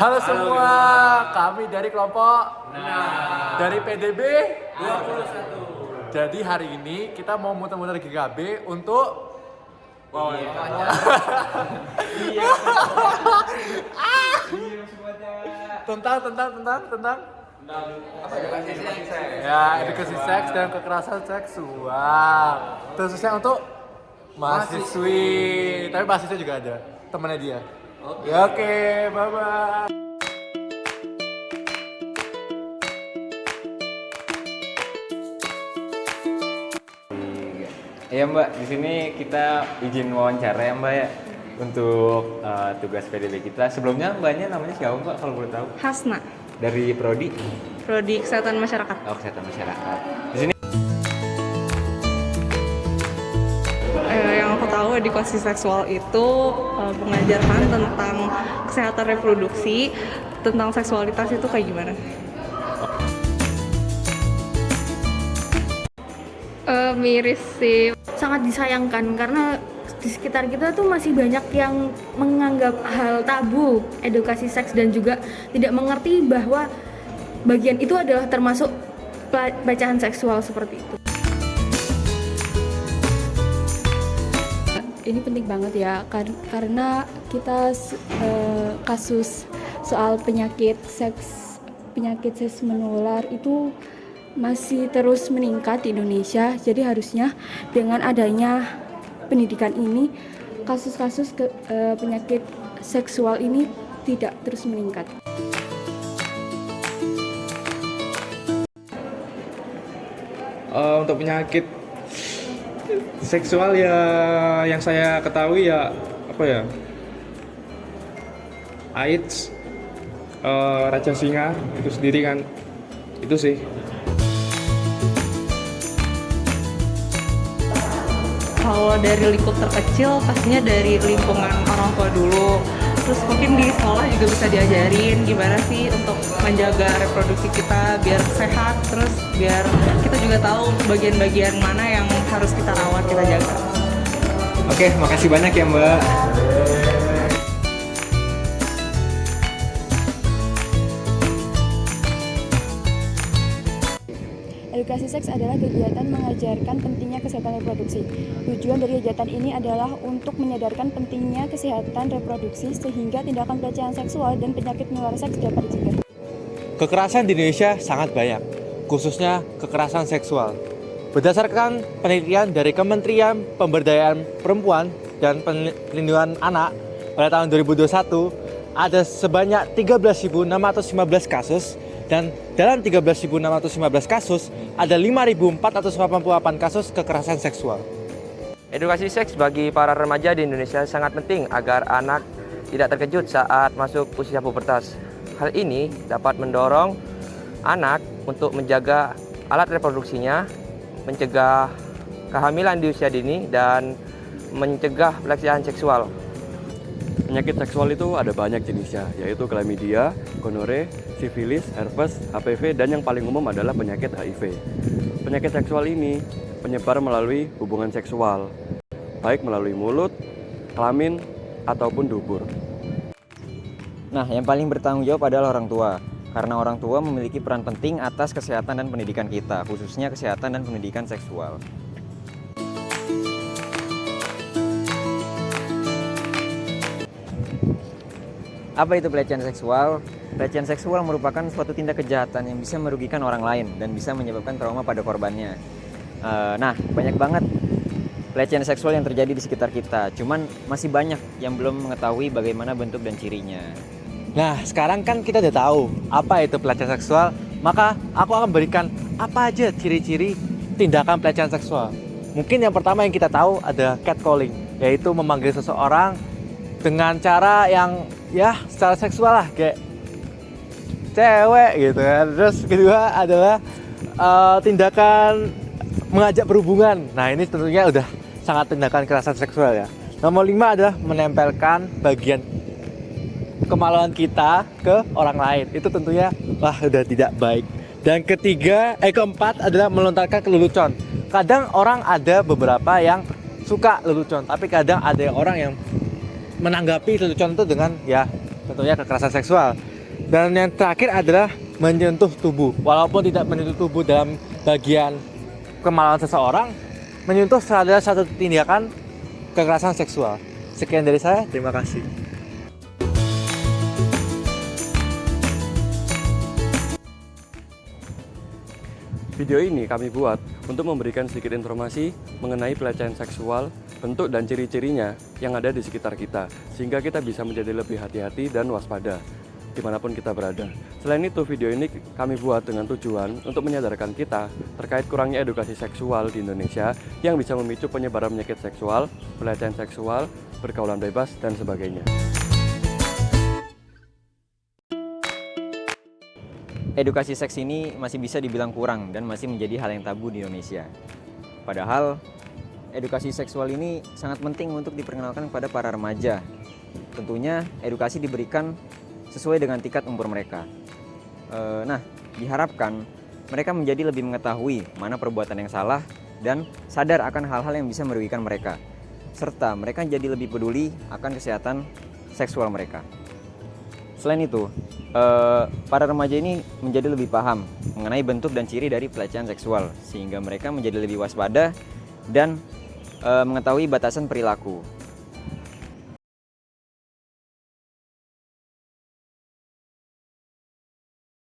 Halo semua, kami dari kelompok dari PDB 21. Jadi hari ini kita mau muter-muter GKB untuk tentang ya edukasi seks dan kekerasan seksual, khususnya untuk mahasiswi. Tapi mahasiswa juga ada temannya dia. Oke, bye bye. Iya Mbak, di sini kita izin wawancara ya Mbak ya untuk tugas PDB kita. Sebelumnya Mbaknya namanya siapa Mbak kalau boleh tahu? Hasna, Dari Prodi? Prodi Kesehatan Masyarakat. Oh, Kesehatan Masyarakat. Di sini Yang aku tahu edukasi seksual itu mengajarkan tentang kesehatan reproduksi, tentang seksualitas itu kayak gimana? Miris sih. Sangat disayangkan karena di sekitar kita tuh masih banyak yang menganggap hal tabu edukasi seks dan juga tidak mengerti bahwa bagian itu adalah termasuk pelecehan seksual seperti itu. Ini penting banget ya karena kita kasus soal penyakit seks menular itu masih terus meningkat di Indonesia. Jadi harusnya dengan adanya pendidikan ini kasus-kasus penyakit seksual ini tidak terus meningkat. Untuk penyakit seksual ya yang saya ketahui ya apa ya, AIDS, Raja Singa itu sendiri kan, itu sih. Kalau dari lingkup terkecil pastinya dari lingkungan orang tua dulu. Terus mungkin di sekolah juga bisa diajarin gimana sih untuk menjaga reproduksi kita biar sehat, terus biar kita juga tahu bagian-bagian mana yang harus kita rawat, kita jaga. Oke, makasih banyak ya Mbak. Edukasi seks adalah kegiatan mengajarkan pentingnya kesehatan reproduksi. Tujuan dari kegiatan ini adalah untuk menyadarkan pentingnya kesehatan reproduksi sehingga tindakan pelecehan seksual dan penyakit menular seks dapat dicegah. Kekerasan di Indonesia sangat banyak, khususnya kekerasan seksual. Berdasarkan penelitian dari Kementerian Pemberdayaan Perempuan dan Perlindungan Anak pada tahun 2021, ada sebanyak 13.615 kasus, dan dalam 13.615 kasus, ada 5.488 kasus kekerasan seksual. Edukasi seks bagi para remaja di Indonesia sangat penting agar anak tidak terkejut saat masuk usia pubertas. Hal ini dapat mendorong anak untuk menjaga alat reproduksinya, mencegah kehamilan di usia dini, dan mencegah pelecehan seksual. Penyakit seksual itu ada banyak jenisnya, yaitu chlamydia, gonore, sifilis, herpes, HPV, dan yang paling umum adalah penyakit HIV. Penyakit seksual ini menyebar melalui hubungan seksual, baik melalui mulut, kelamin, ataupun dubur. Nah, yang paling bertanggung jawab adalah orang tua. Karena orang tua memiliki peran penting atas kesehatan dan pendidikan kita, khususnya kesehatan dan pendidikan seksual. Apa itu pelecehan seksual? Pelecehan seksual merupakan suatu tindak kejahatan yang bisa merugikan orang lain dan bisa menyebabkan trauma pada korbannya. Nah, banyak banget pelecehan seksual yang terjadi di sekitar kita. Cuman masih banyak yang belum mengetahui bagaimana bentuk dan cirinya. Nah, sekarang kan kita udah tahu apa itu pelecehan seksual, maka aku akan berikan apa aja ciri-ciri tindakan pelecehan seksual. Mungkin yang pertama yang kita tahu ada catcalling, yaitu memanggil seseorang dengan cara yang ya secara seksual lah, kayak cewek gitu kan. Terus kedua adalah tindakan mengajak berhubungan. Nah, ini tentunya udah sangat tindakan kekerasan seksual ya. Nomor 5 adalah menempelkan bagian kemaluan kita ke orang lain. Itu tentunya udah tidak baik. Dan keempat adalah melontarkan lelucon. Kadang orang ada beberapa yang suka lelucon, tapi kadang ada orang yang menanggapi lelucon itu dengan ya tentunya kekerasan seksual. Dan yang terakhir adalah menyentuh tubuh. Walaupun tidak menyentuh tubuh dalam bagian kemaluan seseorang, menyentuh adalah satu tindakan kekerasan seksual. Sekian dari saya, terima kasih. Video ini kami buat untuk memberikan sedikit informasi mengenai pelecehan seksual, bentuk dan ciri-cirinya yang ada di sekitar kita, sehingga kita bisa menjadi lebih hati-hati dan waspada dimanapun kita berada. Selain itu, video ini kami buat dengan tujuan untuk menyadarkan kita terkait kurangnya edukasi seksual di Indonesia yang bisa memicu penyebaran penyakit seksual, pelecehan seksual, pergaulan bebas, dan sebagainya. Edukasi seks ini masih bisa dibilang kurang dan masih menjadi hal yang tabu di Indonesia. Padahal, edukasi seksual ini sangat penting untuk diperkenalkan kepada para remaja. Tentunya edukasi diberikan sesuai dengan tingkat umur mereka. Diharapkan mereka menjadi lebih mengetahui mana perbuatan yang salah dan sadar akan hal-hal yang bisa merugikan mereka, serta mereka jadi lebih peduli akan kesehatan seksual mereka. Selain itu, para remaja ini menjadi lebih paham mengenai bentuk dan ciri dari pelecehan seksual, sehingga mereka menjadi lebih waspada dan mengetahui batasan perilaku.